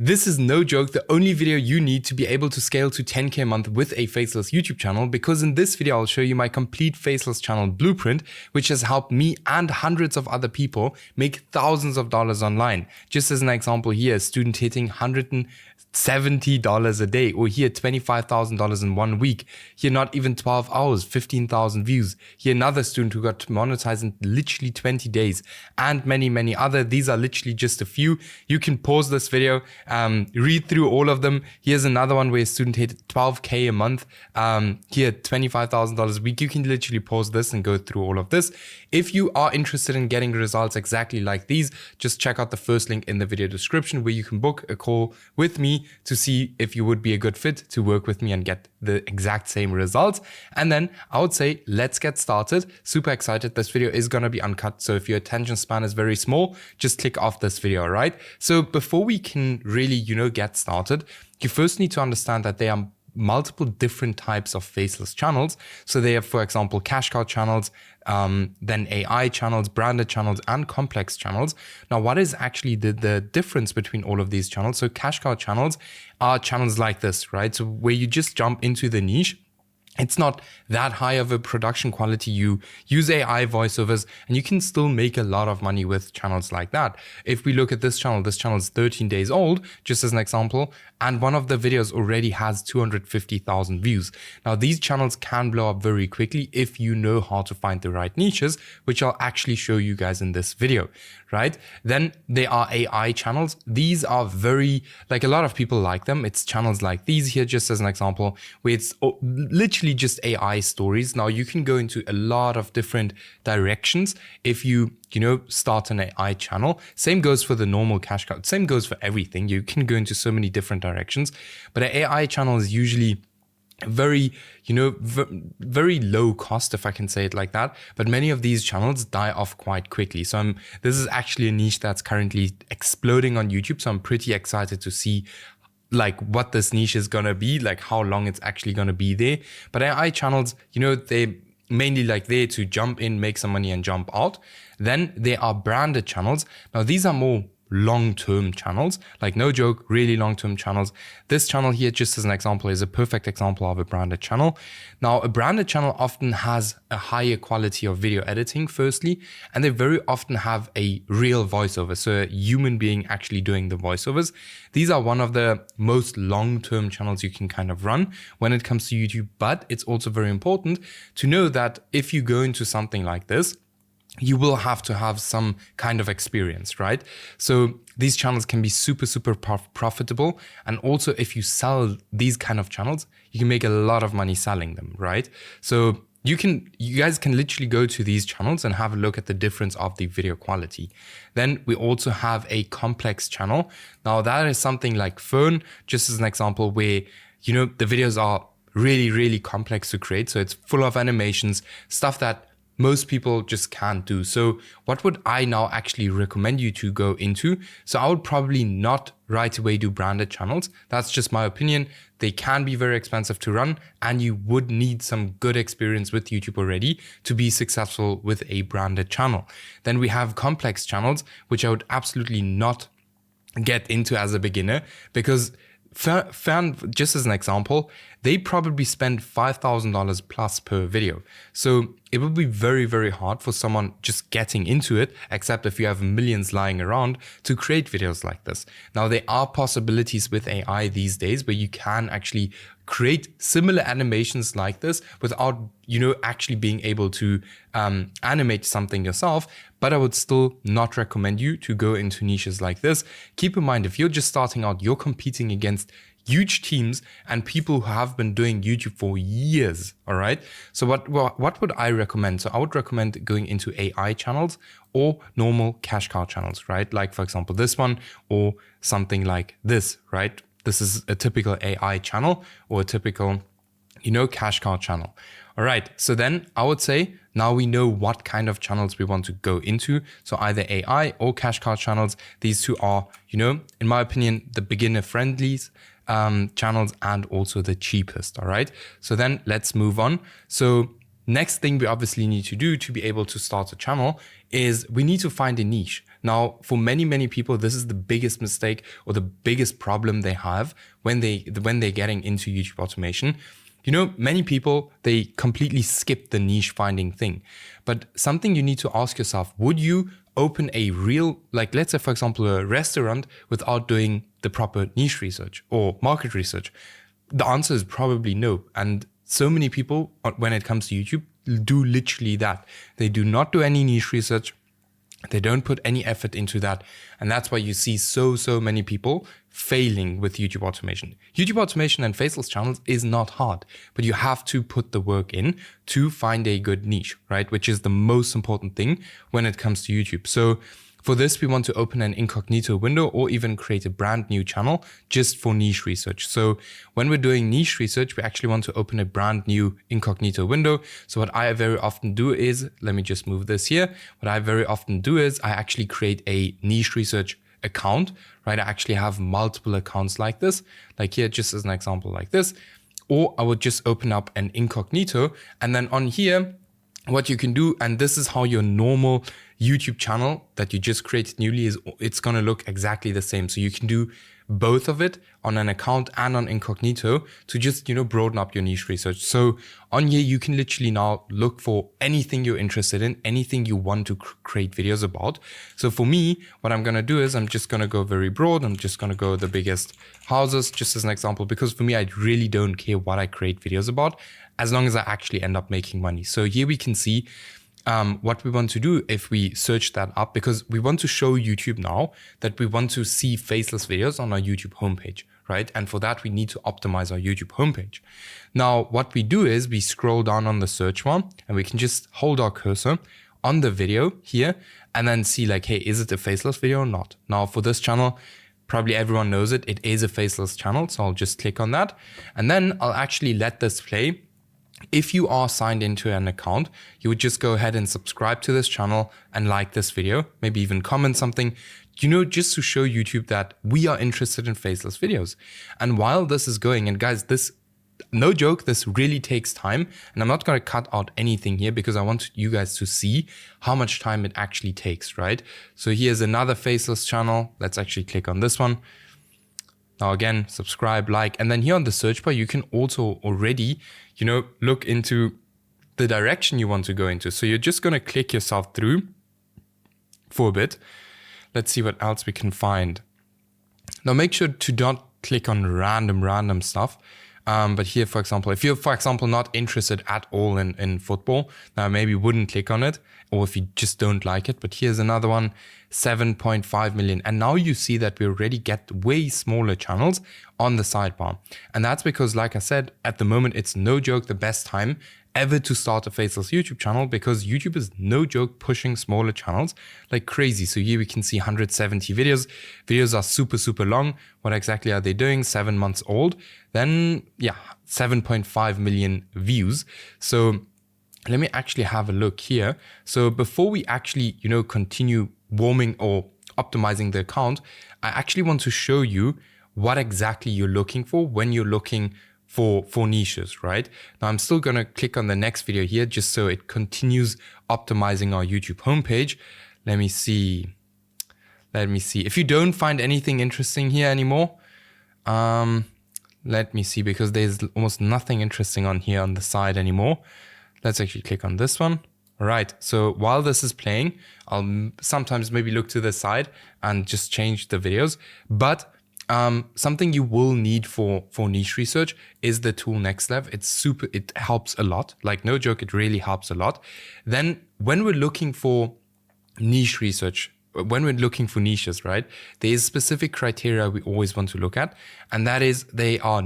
This is no joke, the only video you need to be able to scale to 10K a month with a faceless YouTube channel, because in this video I'll show you my complete faceless channel blueprint, which has helped me and hundreds of other people make thousands of dollars online. Just as an example here, a student hitting $170 a day, or here $25,000 in 1 week. Here not even 12 hours, 15,000 views. Here another student who got monetized in literally 20 days, and many other. These are literally just a few. You can pause this video, read through all of them. Here's another one where a student hit 12K a month. Here $25,000 a week. You can literally pause this and go through all of this. If you are interested in getting results exactly like these, just check out the first link in the video description where you can book a call with me to see if you would be a good fit to work with me and get the exact same results. And then I would say, let's get started. Super excited. This video is going to be uncut. So if your attention span is very small, just click off this video, right? So before we can really, get started, you first need to understand that there are multiple different types of faceless channels. So they have, for example, cash cow channels, then AI channels, branded channels, and complex channels. Now, what is actually the difference between all of these channels? So cash cow channels are channels like this, right? So where you just jump into the niche. It's not that high of a production quality. You use AI voiceovers and you can still make a lot of money with channels like that. If we look at this channel is 13 days old, just as an example, and one of the videos already has 250,000 views. Now, these channels can blow up very quickly if you know how to find the right niches, which I'll actually show you guys in this video, right? Then there are AI channels. These are very, like, a lot of people like them. It's channels like these here, just as an example, where it's literally just AI stories. Now, you can go into a lot of different directions if you start an AI channel. Same goes for the normal cash cow. Same goes for everything. You can go into so many different directions, but an AI channel is usually very, very low cost, if I can say it like that. But many of these channels die off quite quickly. So this is actually a niche that's currently exploding on YouTube. So I'm pretty excited to see like what this niche is going to be, like how long it's actually going to be there. But AI channels, they mainly like there to jump in, make some money and jump out. Then there are branded channels. Now these are more long-term channels, like no joke, really long-term channels. This channel here, just as an example, is a perfect example of a branded channel. Now, a branded channel often has a higher quality of video editing, firstly, and they very often have a real voiceover, so a human being actually doing the voiceovers. These are one of the most long-term channels you can kind of run when it comes to YouTube, but it's also very important to know that if you go into something like this, you will have to have some kind of experience, right? So these channels can be super profitable. And also if you sell these kind of channels, you can make a lot of money selling them, right? So you guys can literally go to these channels and have a look at the difference of the video quality. Then we also have a complex channel. Now that is something like Fern, just as an example, where, the videos are really complex to create. So it's full of animations, stuff that most people just can't do. So what would I now actually recommend you to go into? So I would probably not right away do branded channels. That's just my opinion. They can be very expensive to run, and you would need some good experience with YouTube already to be successful with a branded channel. Then we have complex channels, which I would absolutely not get into as a beginner, because just as an example, they probably spend $5,000 plus per video. So it will be very hard for someone just getting into it, except if you have millions lying around, to create videos like this. Now, there are possibilities with AI these days where you can actually create similar animations like this without, actually being able to animate something yourself. But I would still not recommend you to go into niches like this. Keep in mind, if you're just starting out, you're competing against huge teams and people who have been doing YouTube for years, all right? So what would I recommend? So I would recommend going into AI channels or normal cash cow channels, right? Like, for example, this one or something like this, right? This is a typical AI channel or a typical, cash cow channel. All right, so then I would say now we know what kind of channels we want to go into. So either AI or cash cow channels. These two are, in my opinion, the beginner friendlies channels and also the cheapest. All right, so then let's move on. So next thing we obviously need to do to be able to start a channel is we need to find a niche. Now, for many, many people, this is the biggest mistake or the biggest problem they have when they're getting into YouTube automation. You know, many people, they completely skip the niche finding thing. But something you need to ask yourself, would you open a real, like let's say, for example, a restaurant without doing the proper niche research or market research? The answer is probably no. And so many people, when it comes to YouTube, do literally that. They do not do any niche research. They don't put any effort into that. And that's why you see so many people failing with YouTube automation. YouTube automation and faceless channels is not hard, but you have to put the work in to find a good niche, right? Which is the most important thing when it comes to YouTube. So for this, we want to open an incognito window or even create a brand new channel just for niche research. So when we're doing niche research, we actually want to open a brand new incognito window. So what I very often do is, let me just move this here. What I very often do is I actually create a niche research account, right? I actually have multiple accounts like this, like here, just as an example like this, or I would just open up an incognito and then on here, what you can do, and this is how your normal YouTube channel that you just created newly is, it's going to look exactly the same. So you can do both of it on an account and on incognito to just, you know, broaden up your niche research. So on here, you can literally now look for anything you're interested in, anything you want to create videos about. So for me, what I'm going to do is I'm just going to go very broad. I'm just going to go the biggest houses, just as an example, because for me, I really don't care what I create videos about, as long as I actually end up making money. So here we can see what we want to do if we search that up, because we want to show YouTube now that we want to see faceless videos on our YouTube homepage, right? And for that, we need to optimize our YouTube homepage. Now, what we do is we scroll down on the search bar and we can just hold our cursor on the video here and then see like, hey, is it a faceless video or not? Now for this channel, probably everyone knows it. It is a faceless channel. So I'll just click on that and then I'll actually let this play. If you are signed into an account, you would just go ahead and subscribe to this channel and like this video, maybe even comment something, you know, just to show YouTube that we are interested in faceless videos. And while this is going, and guys, this, no joke, this really takes time. And I'm not going to cut out anything here because I want you guys to see how much time it actually takes, right? So here's another faceless channel. Let's actually click on this one. Now again, subscribe, like, and then here on the search bar, you can also already, you know, look into the direction you want to go into. So you're just going to click yourself through for a bit. Let's see what else we can find. Now make sure to not click on random stuff. But here, for example, if you're, for example, not interested at all in football, now maybe wouldn't click on it, or if you just don't like it. But here's another one, 7.5 million. And now you see that we already get way smaller channels on the sidebar. And that's because, like I said, at the moment, it's no joke the best time ever to start a faceless YouTube channel, because YouTube is no joke pushing smaller channels like crazy. So here we can see 170 videos. Videos are super long. What exactly are they doing? 7 months old. Then yeah, 7.5 million views. So let me actually have a look here. So before we actually, you know, continue warming or optimizing the account, I actually want to show you what exactly you're looking for when you're looking for niches, right? Now I'm still gonna click on the next video here just so it continues optimizing our YouTube homepage. Let me see. If you don't find anything interesting here anymore, let me see, because there's almost nothing interesting on here on the side anymore. Let's actually click on this one. All right, so while this is playing, I'll sometimes maybe look to the side and just change the videos, but something you will need for niche research is the tool ElevenLabs. It helps a lot. Like no joke, it really helps a lot. Then when we're looking for niche research, when we're looking for niches, right, there is specific criteria we always want to look at. And that is there are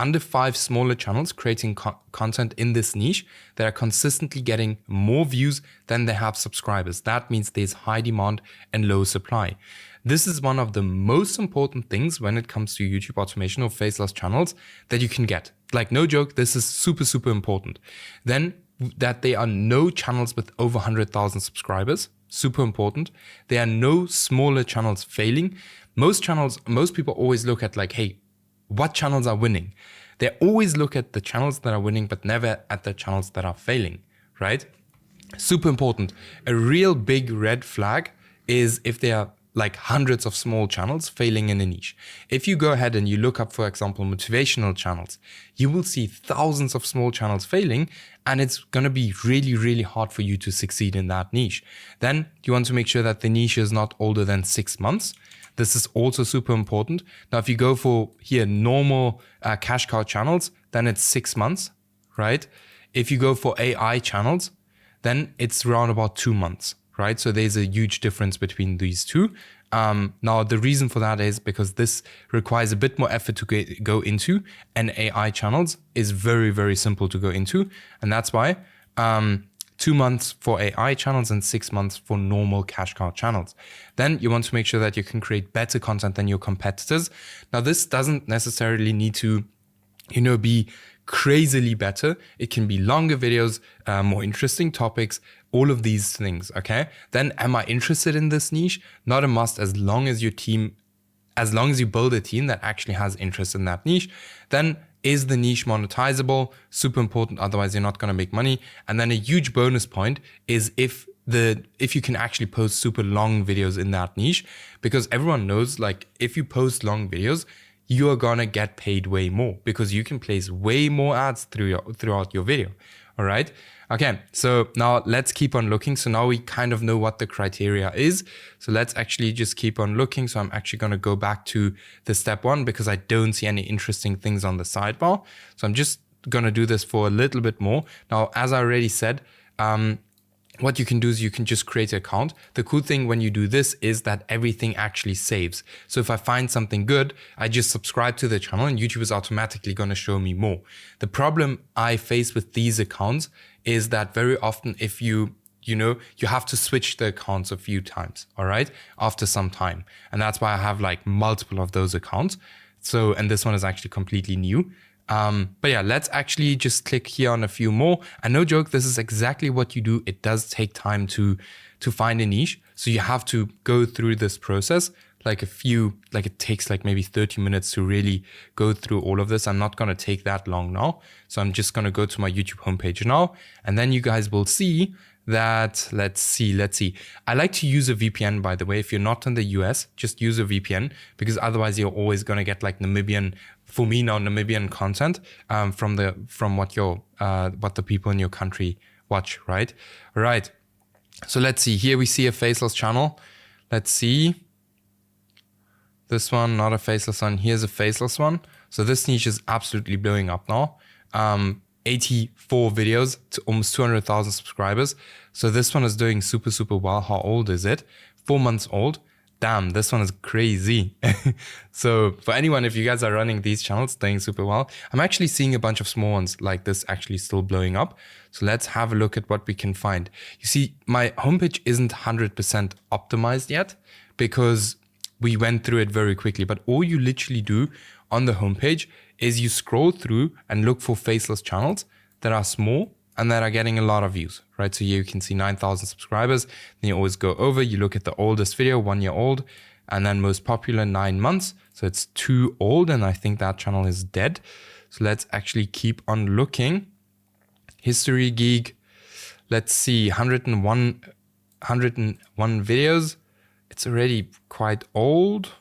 under 5 smaller channels creating content in this niche that are consistently getting more views than they have subscribers. That means there's high demand and low supply. This is one of the most important things when it comes to YouTube automation or faceless channels that you can get. Like no joke, this is super important. Then that there are no channels with over 100,000 subscribers, super important. There are no smaller channels failing. Most people always look at like, hey, what channels are winning? They always look at the channels that are winning, but never at the channels that are failing, right? Super important. A real big red flag is if there are like hundreds of small channels failing in a niche. If you go ahead and you look up, for example, motivational channels, you will see thousands of small channels failing, and it's going to be really, really hard for you to succeed in that niche. Then you want to make sure that the niche is not older than 6 months. This is also super important. Now, if you go for here normal cash cow channels, then it's 6 months, right? If you go for AI channels, then it's around about 2 months, right? So there's a huge difference between these two. Now, the reason for that is because this requires a bit more effort to go into, and AI channels is very, very simple to go into. And that's why 2 months for AI channels and 6 months for normal cash cow channels. Then you want to make sure that you can create better content than your competitors. Now, this doesn't necessarily need to, be crazily better. It can be longer videos, more interesting topics, all of these things, okay? Then am I interested in this niche? Not a must, as long as you build a team that actually has interest in that niche. Then is the niche monetizable? Super important, otherwise you're not going to make money. And then a huge bonus point is if you can actually post super long videos in that niche, because everyone knows, like, if you post long videos, you are gonna get paid way more because you can place way more ads throughout your video. All right. Okay. So now let's keep on looking. So now we kind of know what the criteria is. So let's actually just keep on looking. So I'm actually going to go back to the step 1 because I don't see any interesting things on the sidebar. So I'm just going to do this for a little bit more. Now, as I already said, what you can do is you can just create an account. The cool thing when you do this is that everything actually saves. So if I find something good, I just subscribe to the channel and YouTube is automatically going to show me more. The problem I face with these accounts is that very often if you have to switch the accounts a few times, all right, after some time. And that's why I have like multiple of those accounts. So, and this one is actually completely new. But yeah, let's actually just click here on a few more. And no joke, this is exactly what you do. It does take time to find a niche. So you have to go through this process, it takes like maybe 30 minutes to really go through all of this. I'm not going to take that long now. So I'm just going to go to my YouTube homepage now. And then you guys will see that, let's see. I like to use a VPN, by the way. If you're not in the US, just use a VPN, because otherwise you're always going to get like Namibian content from what the people in your country watch, right? All right. So let's see. Here we see a faceless channel. Let's see. This one, not a faceless one. Here's a faceless one. So this niche is absolutely blowing up now. 84 videos to almost 200,000 subscribers. So this one is doing super, super well. How old is it? 4 months old. Damn, this one is crazy. So for anyone, if you guys are running these channels, doing super well. I'm actually seeing a bunch of small ones like this actually still blowing up. So let's have a look at what we can find. You see, my homepage isn't 100% optimized yet because we went through it very quickly. But all you literally do on the homepage is you scroll through and look for faceless channels that are small and that are getting a lot of views, right? So here you can see 9,000 subscribers. Then you always go over, you look at the oldest video, 1 year old, and then most popular 9 months. So it's too old, and I think that channel is dead. So let's actually keep on looking. History Geek, let's see, 101 videos. It's already quite old,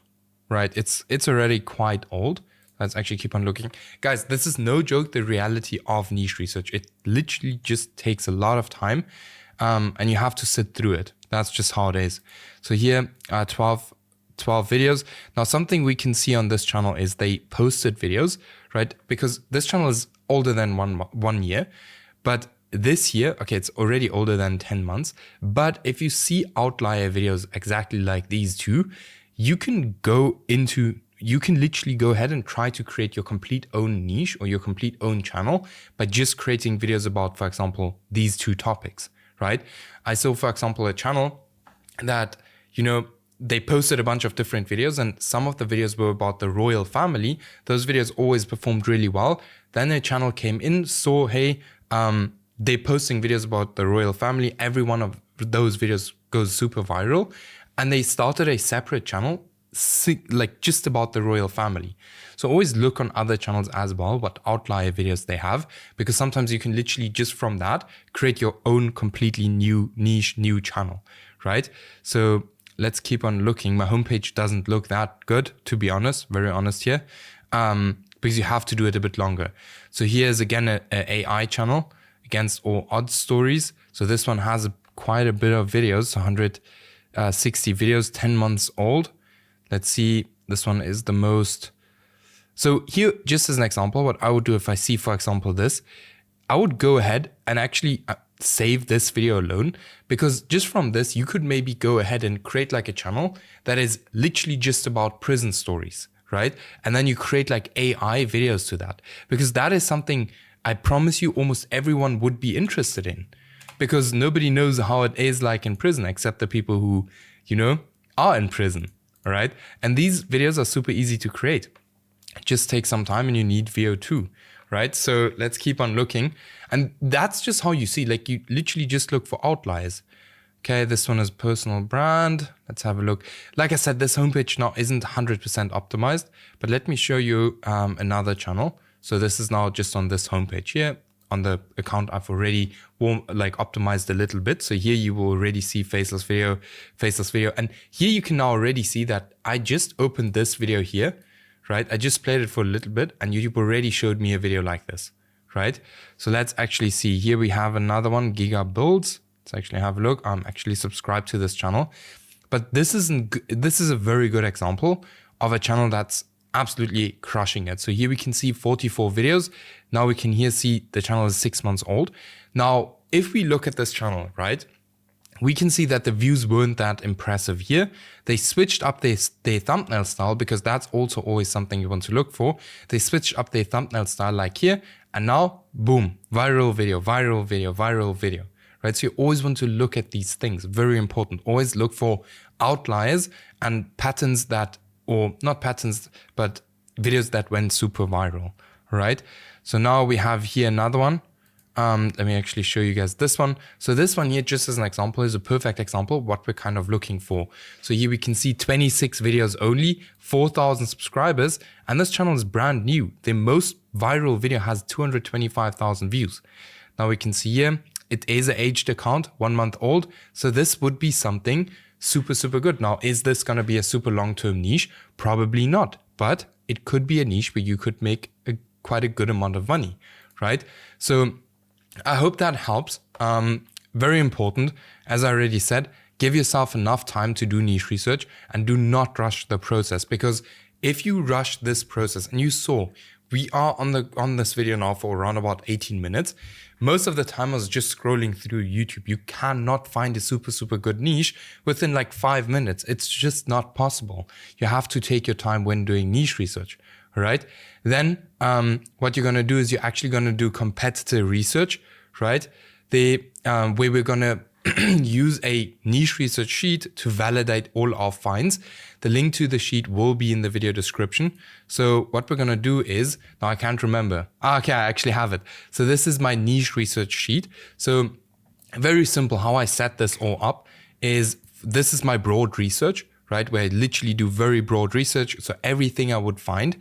right? It's already quite old. Let's actually keep on looking. Guys, this is no joke, the reality of niche research. It literally just takes a lot of time and you have to sit through it. That's just how it is. So here, 12 videos. Now, something we can see on this channel is they posted videos, right? Because this channel is older than one year, but this year, okay, it's already older than 10 months. But if you see outlier videos exactly like these two, you can literally go ahead and try to create your complete own niche or your complete own channel by just creating videos about, for example, these two topics, right? I saw, for example, a channel that, they posted a bunch of different videos and some of the videos were about the royal family. Those videos always performed really well. Then a channel came in, saw, hey, they're posting videos about the royal family. Every one of those videos goes super viral. And they started a separate channel like just about the royal family. So always look on other channels as well, what outlier videos they have, because sometimes you can literally just from that create your own completely new niche, new channel, right? So let's keep on looking. My homepage doesn't look that good, to be honest, very honest here, because you have to do it a bit longer. So here's again a AI channel against all odd stories. So this one has quite a bit of videos, 160 videos, 10 months old. Let's see, this one is the most. So here, just as an example, what I would do if I see, for example, this, I would go ahead and actually save this video alone, because just from this, you could maybe go ahead and create like a channel that is literally just about prison stories, right? And then you create like AI videos to that, because that is something I promise you almost everyone would be interested in, because nobody knows how it is like in prison except the people who, you know, are in prison, all right? And these videos are super easy to create. It just takes some time and you need VO2, right? So let's keep on looking. And that's just how you see, like you literally just look for outliers. Okay, this one is personal brand. Let's have a look. Like I said, this homepage now isn't 100% optimized, but let me show you another channel. So this is now just on this homepage here. On the account, I've already optimized a little bit. So here you will already see faceless video. And here you can now already see that I just opened this video here, right? I just played it for a little bit and YouTube already showed me a video like this, right? So let's actually see. Here we have another one, Giga Builds. Let's actually have a look. I'm actually subscribed to this channel. But this is a very good example of a channel that's absolutely crushing it. So here we can see 44 videos. Now we can here see the channel is 6 months old. Now, if we look at this channel, right, we can see that the views weren't that impressive here. They switched up their thumbnail style, because that's also always something you want to look for. They switched up their thumbnail style like here, and now boom, viral video, viral video, viral video, right? So you always want to look at these things, very important. Always look for outliers and patterns that, or not patterns, but videos that went super viral, right? So now we have here another one. Let me actually show you guys this one. So this one here, just as an example, is a perfect example of what we're kind of looking for. So here we can see 26 videos only, 4,000 subscribers, and this channel is brand new. The most viral video has 225,000 views. Now we can see here, it is an aged account, 1 month old. So this would be something super, super good. Now, is this going to be a super long-term niche? Probably not, but it could be a niche where you could make quite a good amount of money, right? So I hope that helps. Very important, as I already said, give yourself enough time to do niche research and do not rush the process, because if you rush this process, and you saw we are on this video now for around about 18 minutes. Most of the time I was just scrolling through YouTube. You cannot find a super, super good niche within like 5 minutes. It's just not possible. You have to take your time when doing niche research, all right? Then what you're going to do is you're actually going to do competitor research, right? Where we're going to use a niche research sheet to validate all our finds. The link to the sheet will be in the video description. So what we're going to do is, now I can't remember. Okay, I actually have it. So this is my niche research sheet. So very simple, how I set this all up is, this is my broad research, right? Where I literally do very broad research. So everything I would find,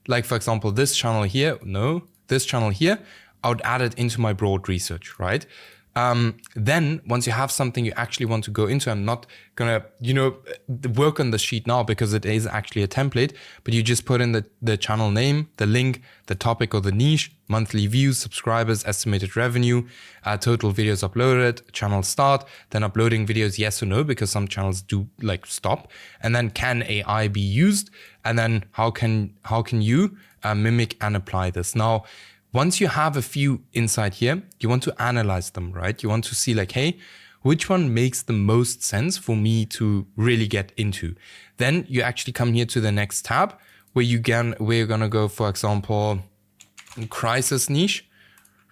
like for example, this channel here, I would add it into my broad research, right? Then once you have something you actually want to go into, I'm not gonna, work on the sheet now because it is actually a template, but you just put in the channel name, the link, the topic or the niche, monthly views, subscribers, estimated revenue, total videos uploaded, channel start, then uploading videos, yes or no, because some channels do like stop, and then can AI be used? And then how can you mimic and apply this? Now, once you have a few inside here, you want to analyze them, right? You want to see like, hey, which one makes the most sense for me to really get into? Then you actually come here to the next tab where you're gonna go, for example, crisis niche,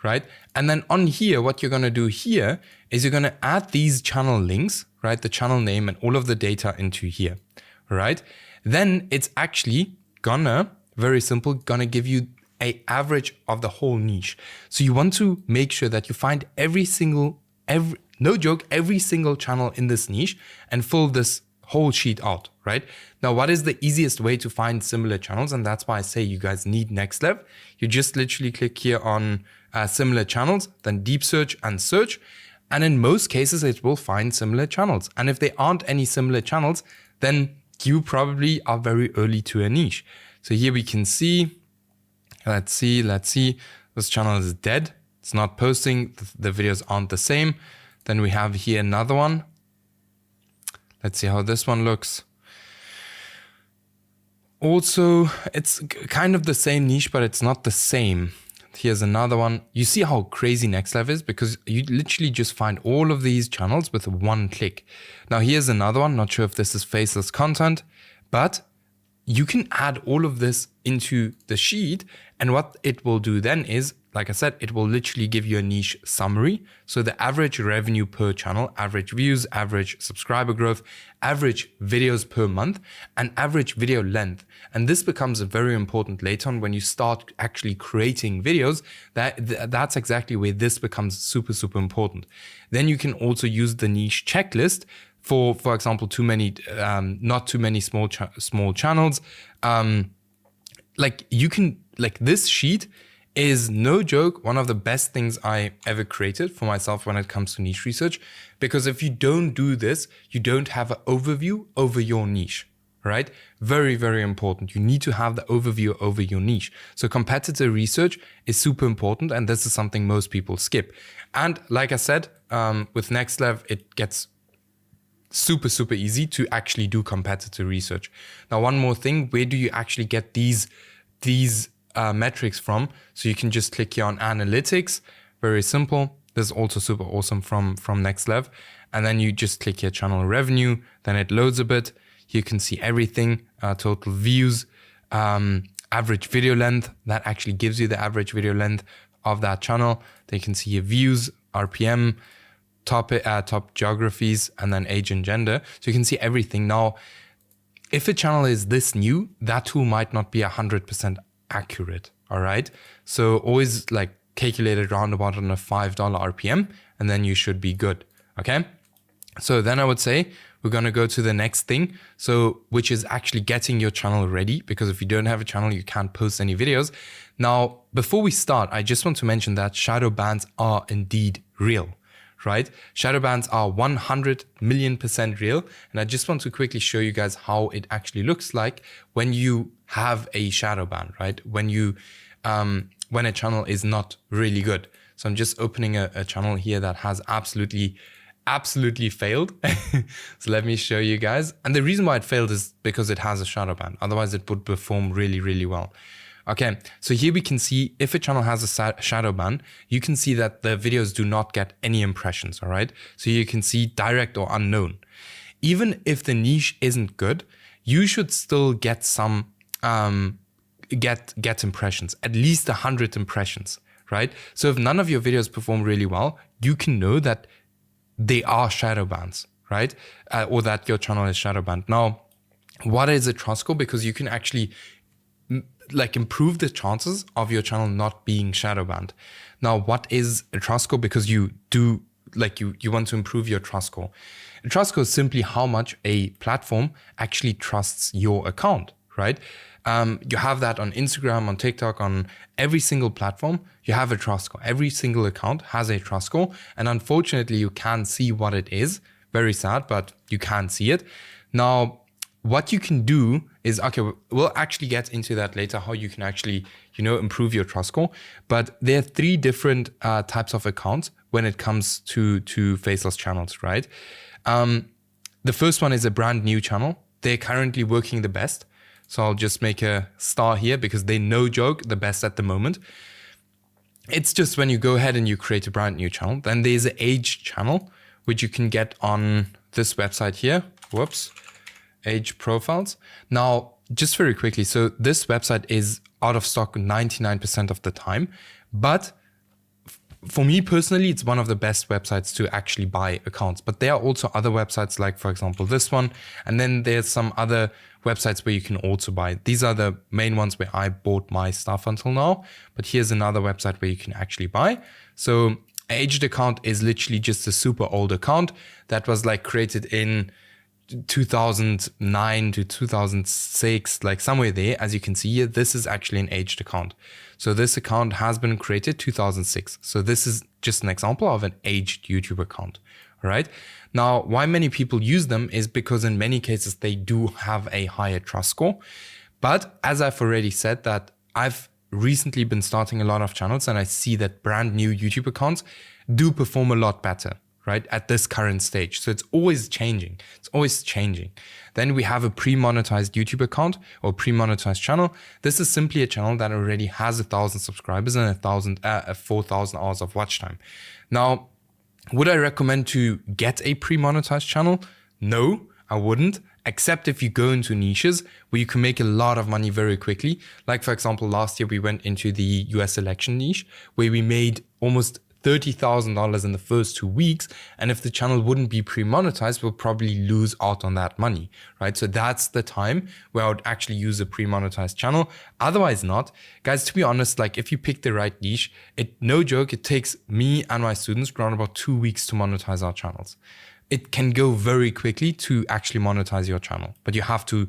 right? And then on here, what you're gonna do here is you're gonna add these channel links, right? The channel name and all of the data into here, right? Then it's actually very simple, gonna give you an average of the whole niche. So you want to make sure that you find every single channel in this niche and fill this whole sheet out, right? Now, what is the easiest way to find similar channels? And that's why I say you guys need NextLev. You just literally click here on similar channels, then deep search and search. And in most cases, it will find similar channels. And if there aren't any similar channels, then you probably are very early to a niche. So here we can see, let's see, this channel is dead. It's not posting, the videos aren't the same. Then we have here another one. Let's see how this one looks. Also, it's kind of the same niche, but it's not the same. Here's another one. You see how crazy NextLev is because you literally just find all of these channels with one click. Now here's another one. Not sure if this is faceless content, but you can add all of this into the sheet. And what it will do then is, like I said, it will literally give you a niche summary. So the average revenue per channel, average views, average subscriber growth, average videos per month, and average video length. And this becomes very important later on when you start actually creating videos. That's exactly where this becomes super, super important. Then you can also use the niche checklist for example, not too many small channels. This sheet is no joke one of the best things I ever created for myself when it comes to niche research, because if you don't do this, you don't have an overview over your niche, right? Very, very important. You need to have the overview over your niche. So competitor research is super important, and this is something most people skip. And like I said, with NextLev, it gets super, super easy to actually do competitor research. Now, one more thing, where do you actually get these metrics from? So you can just click here on analytics, very simple. This is also super awesome from NextLev. And then you just click here channel revenue, then it loads a bit. You can see everything, total views, average video length. That actually gives you the average video length of that channel. Then you can see your views, RPM, top geographies, and then age and gender. So you can see everything. Now, if a channel is this new, that tool might not be 100% accurate, all right? So always like calculate it roundabout on a $5 RPM, and then you should be good, okay? So then I would say we're gonna go to the next thing, which is actually getting your channel ready, because if you don't have a channel, you can't post any videos. Now, before we start, I just want to mention that shadow bans are indeed real, right? Shadow bans are 100 million% real. And I just want to quickly show you guys how it actually looks like when you have a shadow ban, right? When a channel is not really good. So I'm just opening a channel here that has absolutely failed. So let me show you guys. And the reason why it failed is because it has a shadow ban. Otherwise it would perform really, really well. Okay, so here we can see if a channel has a shadow ban, you can see that the videos do not get any impressions, all right? So you can see direct or unknown. Even if the niche isn't good, you should still get some, get impressions, at least 100 impressions, right? So if none of your videos perform really well, you can know that they are shadow bans, right? Or that your channel is shadow banned. Now, what is a trust score? Because you can actually improve the chances of your channel not being shadow banned. Now, what is a trust score? Because you do you want to improve your trust score. A trust score is simply how much a platform actually trusts your account, right? You have that on Instagram, on TikTok, on every single platform. You have a trust score. Every single account has a trust score, and unfortunately, you can't see what it is. Very sad, but you can see it. Now, what you can do is, okay, we'll actually get into that later, how you can actually, improve your trust score. But there are 3 different types of accounts when it comes to faceless channels, right? The first one is a brand new channel. They're currently working the best. So I'll just make a star here because they no joke the best at the moment. It's just when you go ahead and you create a brand new channel, then there's an age channel, which you can get on this website here. Whoops. Age profiles. Now, just very quickly, so this website is out of stock 99% of the time, but for me personally, it's one of the best websites to actually buy accounts. But there are also other websites like, for example, this one, and then there's some other websites where you can also buy. These are the main ones where I bought my stuff until now, but here's another website where you can actually buy. So aged account is literally just a super old account that was created in 2009 to 2006, like somewhere there. As you can see here, this is actually an aged account. So this account has been created 2006. So this is just an example of an aged YouTube account. All right. Now, why many people use them is because in many cases they do have a higher trust score. But as I've already said, that I've recently been starting a lot of channels and I see that brand new YouTube accounts do perform a lot better, right, at this current stage. So it's always changing. It's always changing. Then we have a pre-monetized YouTube account or pre-monetized channel. This is simply a channel that already has 1,000 subscribers and 4,000 hours of watch time. Now, would I recommend to get a pre-monetized channel? No, I wouldn't, except if you go into niches where you can make a lot of money very quickly. Like, for example, last year we went into the US election niche where we made almost $30,000 in the first 2 weeks. And if the channel wouldn't be pre-monetized, we'll probably lose out on that money, right? So that's the time where I would actually use a pre-monetized channel. Otherwise not. Guys, to be honest, like if you pick the right niche, no joke, it takes me and my students around about 2 weeks to monetize our channels. It can go very quickly to actually monetize your channel, but you have to,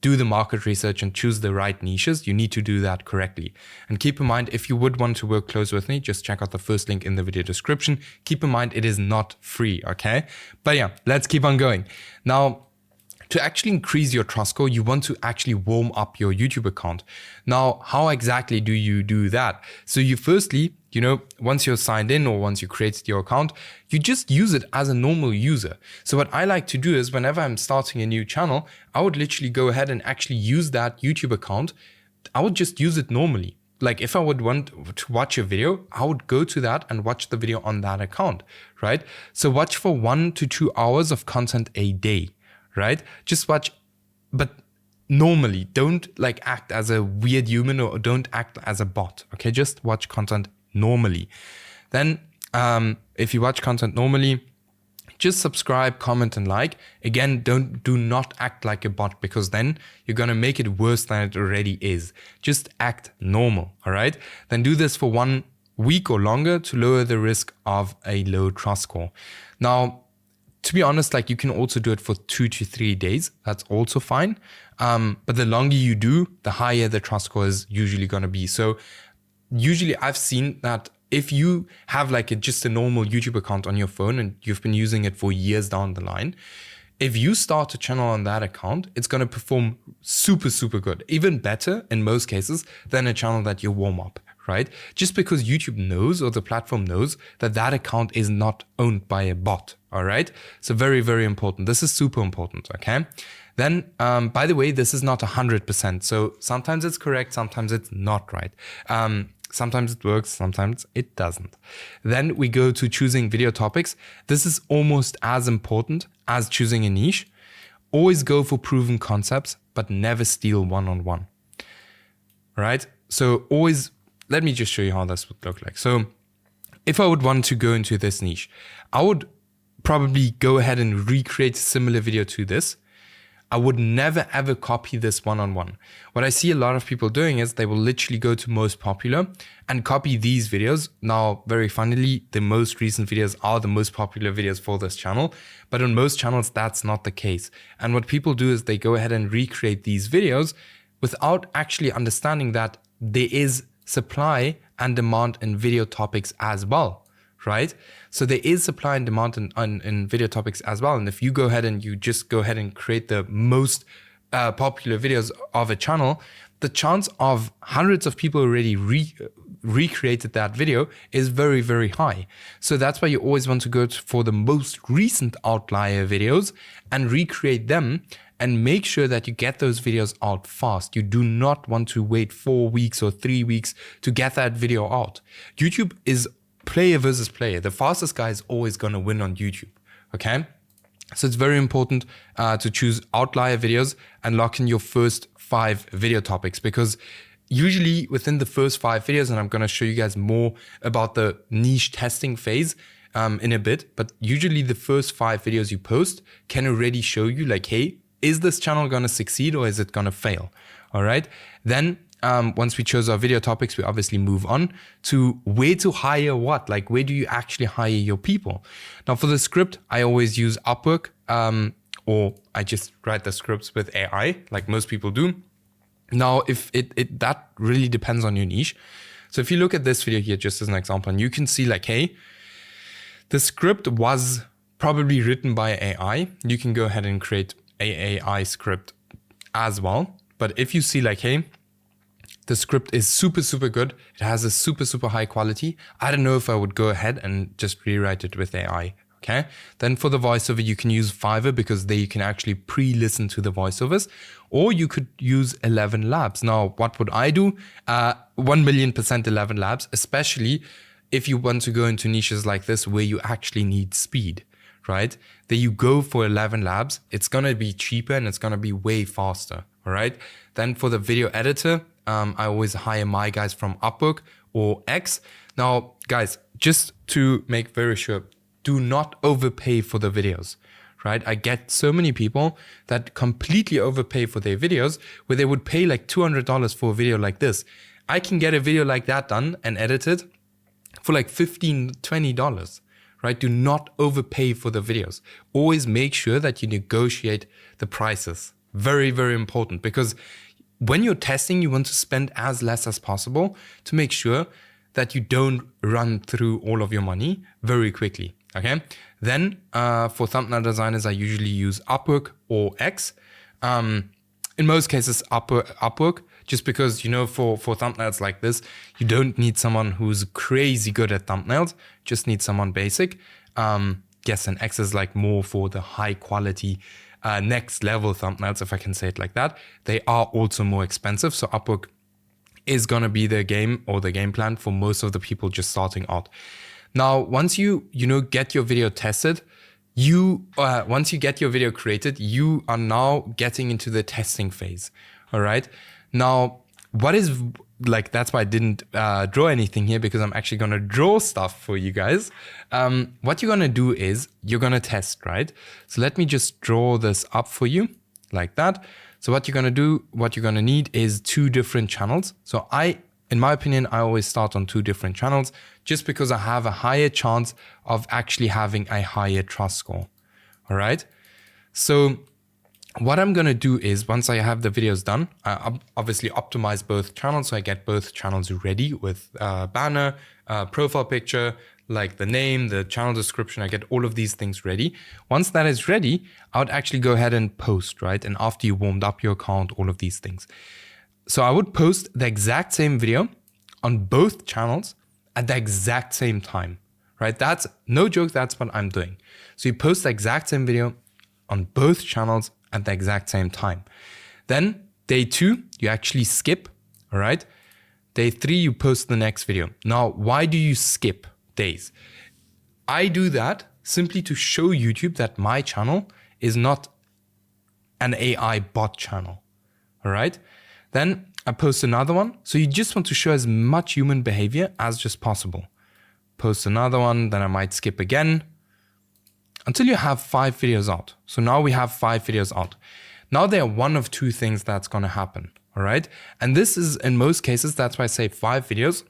do the market research and choose the right niches. You need to do that correctly. And keep in mind, if you would want to work close with me, just check out the first link in the video description. Keep in mind, it is not free, okay? But yeah, let's keep on going. Now, to actually increase your trust score, you want to actually warm up your YouTube account. Now, how exactly do you do that? So you firstly, once you're signed in or once you created your account, you just use it as a normal user. So what I like to do is whenever I'm starting a new channel, I would literally go ahead and actually use that YouTube account. I would just use it normally. Like if I would want to watch a video, I would go to that and watch the video on that account, right? So watch for 1 to 2 hours of content a day, right? Just watch, but normally don't like act as a weird human or don't act as a bot, okay? Just watch content normally. Then if you watch content normally, just subscribe, comment and like. Again, do not act like a bot because then you're going to make it worse than it already is. Just act normal, all right? Then do this for 1 week or longer to lower the risk of a low trust score. Now, to be honest, like you can also do it for 2 to 3 days. That's also fine. But the longer you do, the higher the trust score is usually going to be. So usually I've seen that if you have like just a normal YouTube account on your phone and you've been using it for years down the line, if you start a channel on that account, it's going to perform super, super good. Even better in most cases than a channel that you warm up, right? Just because YouTube knows or the platform knows that that account is not owned by a bot, all right? So very, very important. This is super important, okay? Then, by the way, this is not 100%. So sometimes it's correct, sometimes it's not right. Sometimes it works, sometimes it doesn't. Then we go to choosing video topics. This is almost as important as choosing a niche. Always go for proven concepts, but never steal one-on-one, right? So always, let me just show you how this would look like. So if I would want to go into this niche, I would probably go ahead and recreate a similar video to this. I would never ever copy this one-on-one. What I see a lot of people doing is they will literally go to most popular and copy these videos. Now, very funnily, the most recent videos are the most popular videos for this channel, but on most channels, that's not the case. And what people do is they go ahead and recreate these videos without actually understanding that there is supply and demand in video topics as well. Right? So there is supply and demand in video topics as well. And if you go ahead and you just go ahead and create the most popular videos of a channel, the chance of hundreds of people already recreated that video is very, very high. So that's why you always want to go for the most recent outlier videos and recreate them and make sure that you get those videos out fast. You do not want to wait 4 weeks or 3 weeks to get that video out. YouTube is player versus player. The fastest guy is always going to win on YouTube, okay? So it's very important to choose outlier videos and lock in your first 5 video topics, because usually within the first 5 videos, and I'm going to show you guys more about the niche testing phase in a bit, but usually the first 5 videos you post can already show you like, hey, is this channel going to succeed or is it going to fail? All right. Then once we chose our video topics, we obviously move on to where to hire what, like where do you actually hire your people? Now for the script, I always use Upwork or I just write the scripts with AI like most people do. Now, if that really depends on your niche. So if you look at this video here, just as an example, and you can see like, hey, the script was probably written by AI. You can go ahead and create a AI script as well. But if you see like, hey, the script is super, super good. It has a super, super high quality. I don't know if I would go ahead and just rewrite it with AI. Okay. Then for the voiceover, you can use Fiverr because there you can actually pre-listen to the voiceovers, or you could use ElevenLabs. Now, what would I do? 1,000,000% ElevenLabs, especially if you want to go into niches like this where you actually need speed, right? Then you go for ElevenLabs. It's going to be cheaper and it's going to be way faster. All right. Then for the video editor, I always hire my guys from Upwork or X. Now, guys, just to make very sure, do not overpay for the videos, right? I get so many people that completely overpay for their videos where they would pay like $200 for a video like this. I can get a video like that done and edited for like $15, $20, right? Do not overpay for the videos. Always make sure that you negotiate the prices. Very, very important, because when you're testing, you want to spend as less as possible to make sure that you don't run through all of your money very quickly. Okay. Then for thumbnail designers, I usually use Upwork or X. In most cases, Upwork, just because, you know, for thumbnails like this, you don't need someone who's crazy good at thumbnails. Just need someone basic. Yes, and X is like more for the high quality, next level thumbnails, if I can say it like that. They are also more expensive. So Upwork is going to be the game or the game plan for most of the people just starting out. Now, once you get your video tested, once you get your video created, you are now getting into the testing phase. All right. Now, what is like, that's why I didn't draw anything here, because I'm actually going to draw stuff for you guys. What you're going to do is you're going to test, right? So let me just draw this up for you like that. So what you're going to do, what you're going to need is 2 different channels. So in my opinion, I always start on 2 different channels just because I have a higher chance of actually having a higher trust score. All right. So what I'm going to do is, once I have the videos done, I obviously optimize both channels. So I get both channels ready with banner, profile picture, like the name, the channel description. I get all of these things ready. Once that is ready, I would actually go ahead and post, right? And after you warmed up your account, all of these things. So I would post the exact same video on both channels at the exact same time, right? That's no joke. That's what I'm doing. So you post the exact same video on both channels at the exact same time. Then day 2, you actually skip, all right? Day 3, you post the next video. Now, why do you skip days? I do that simply to show YouTube that my channel is not an AI bot channel, all right? Then I post another one. So you just want to show as much human behavior as just possible. Post another one, then I might skip again until you have 5 videos out. So now we have 5 videos out. Now there are one of 2 things that's going to happen. All right. And this is, in most cases, that's why I say 5 videos.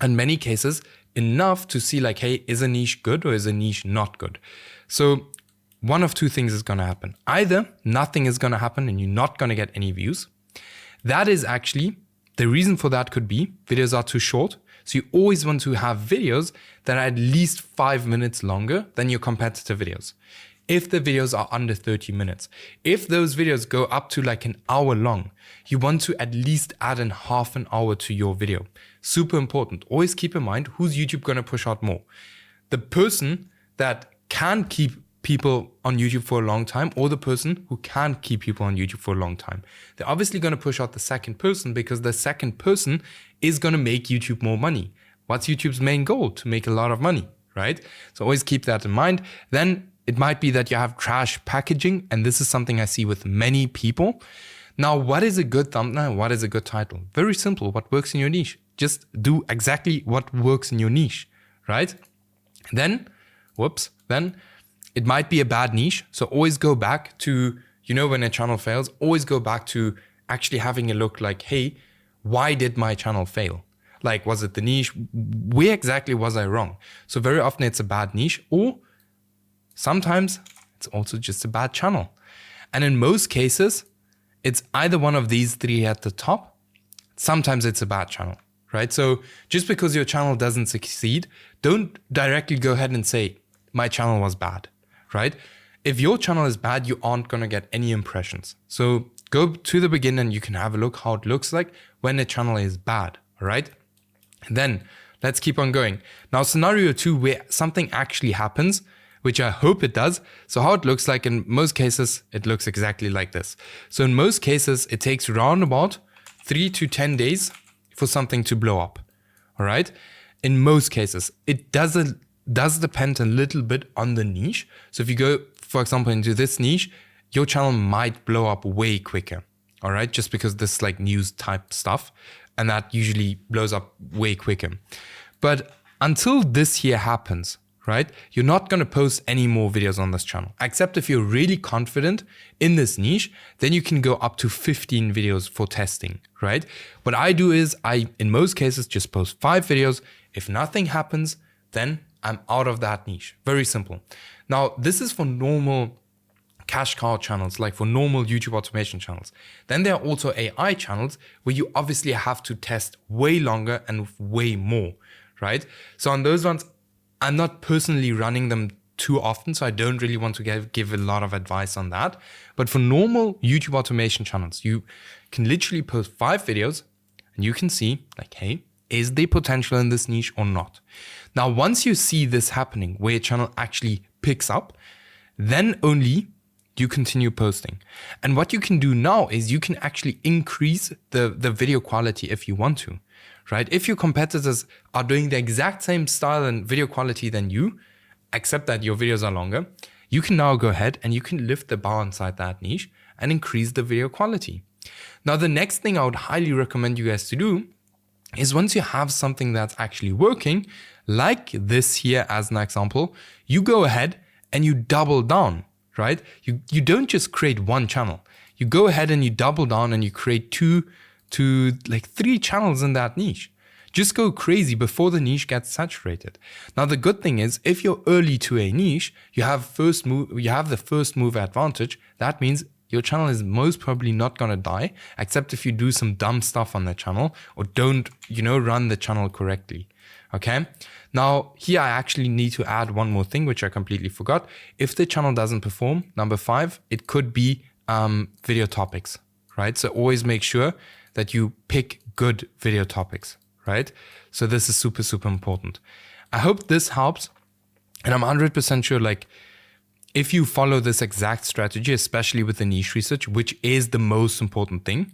In many cases, enough to see like, hey, is a niche good or is a niche not good? So one of 2 things is going to happen. Either nothing is going to happen and you're not going to get any views. That is actually, the reason for that could be videos are too short. So you always want to have videos that are at least 5 minutes longer than your competitor videos. If the videos are under 30 minutes, if those videos go up to like an hour long, you want to at least add in half an hour to your video. Super important. Always keep in mind, who's YouTube going to push out more? The person that can keep people on YouTube for a long time, or the person who can't keep people on YouTube for a long time. They're obviously going to push out the second person because the second person is going to make YouTube more money. What's YouTube's main goal? To make a lot of money, right? So always keep that in mind. Then it might be that you have trash packaging, and this is something I see with many people. Now, what is a good thumbnail? What is a good title? Very simple. What works in your niche? Just do exactly what works in your niche, right? Then it might be a bad niche. So always go back to, when a channel fails, always go back to actually having a look like, hey, why did my channel fail? Like, was it the niche? Where exactly was I wrong? So very often it's a bad niche, or sometimes it's also just a bad channel. And in most cases, it's either one of these three at the top. Sometimes it's a bad channel, right? So just because your channel doesn't succeed, don't directly go ahead and say, my channel was bad, right? If your channel is bad, you aren't going to get any impressions. So go to the beginning and you can have a look how it looks like when a channel is bad, all right? And then let's keep on going. Now, scenario 2, where something actually happens, which I hope it does. So how it looks like in most cases, it looks exactly like this. So in most cases, it takes around about 3 to 10 days for something to blow up, all right? In most cases, it does depend a little bit on the niche. So if you go, for example, into this niche, your channel might blow up way quicker, all right? Just because this is like news type stuff, and that usually blows up way quicker. But until this here happens, right, you're not going to post any more videos on this channel, except if you're really confident in this niche, then you can go up to 15 videos for testing, right? What I do is in most cases, just post 5 videos. If nothing happens, then I'm out of that niche. Very simple. Now, this is for normal cash cow channels, like for normal YouTube automation channels. Then there are also AI channels where you obviously have to test way longer and way more, right? So on those ones, I'm not personally running them too often, so I don't really want to give a lot of advice on that. But for normal YouTube automation channels, you can literally post 5 videos and you can see like, hey, is there potential in this niche or not? Now, once you see this happening where a channel actually picks up, then only you continue posting. And what you can do now is you can actually increase the video quality if you want to, right? If your competitors are doing the exact same style and video quality than you, except that your videos are longer, you can now go ahead and you can lift the bar inside that niche and increase the video quality. Now, the next thing I would highly recommend you guys to do is once you have something that's actually working, like this here as an example, you go ahead and you double down, right? You don't just create one channel. You go ahead and you double down and you create 2 to 3 channels in that niche. Just go crazy before the niche gets saturated. Now, the good thing is if you're early to a niche, you have the first move advantage. That means your channel is most probably not going to die, except if you do some dumb stuff on the channel or don't, run the channel correctly. Okay. Now here I actually need to add one more thing, which I completely forgot. If the channel doesn't perform, number 5, it could be video topics, right? So always make sure that you pick good video topics, right? So this is super, super important. I hope this helps. And I'm 100% sure, if you follow this exact strategy, especially with the niche research, which is the most important thing,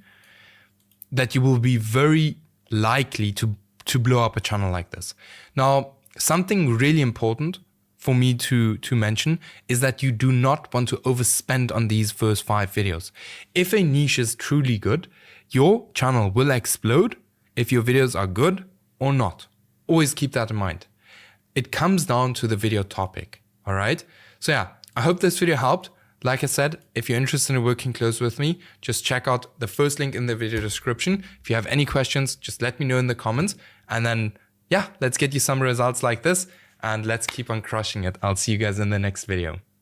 that you will be very likely to blow up a channel like this. Now, something really important for me to mention is that you do not want to overspend on these first 5 videos. If a niche is truly good, your channel will explode if your videos are good or not. Always keep that in mind. It comes down to the video topic, all right? So yeah, I hope this video helped. Like I said, if you're interested in working close with me, just check out the first link in the video description. If you have any questions, just let me know in the comments. And then, yeah, let's get you some results like this and let's keep on crushing it. I'll see you guys in the next video.